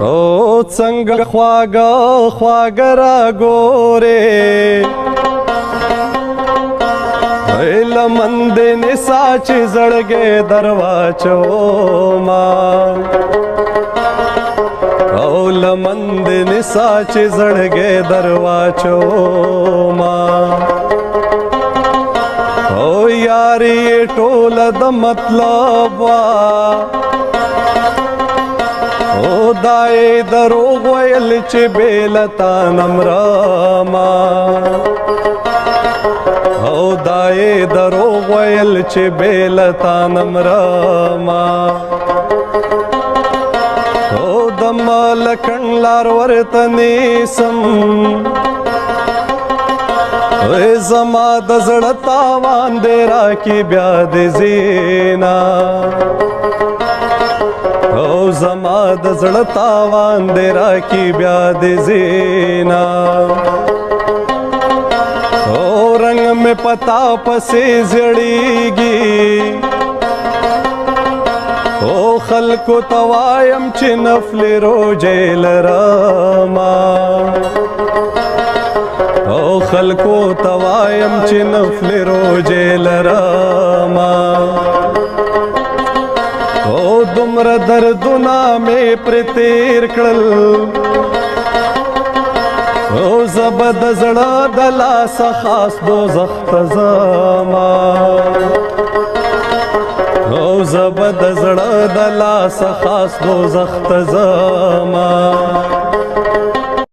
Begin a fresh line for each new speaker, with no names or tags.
او څنګه خواږه خواږه راګورې لمن دې نسا چې زړګې درواچوما او لمن دې نسا چې زړګې درواچوما او یاري ټول د مطلب وا او دای دروغ ویل چې بیلتا نمراما او دای دروغ ویل چې بیلتا نمراما او د مالکن لار ورته نیسم زما د زړه تاوان دې راکړي بیا دې زینا او زما د زړه تاوان دې راکړي بیا دې زینا او رنگ میں پتا پسې زړیږي او خلکو توایم چې نفل روزې لرما او خلکو توایم چې نفل روزې لرما او دومره دردونه مې پر تیر کړل او زبه د زړه د لاسه خاص دوزخ ته ځما او زبه د زړه د لاسه خاص دوزخ ته ځما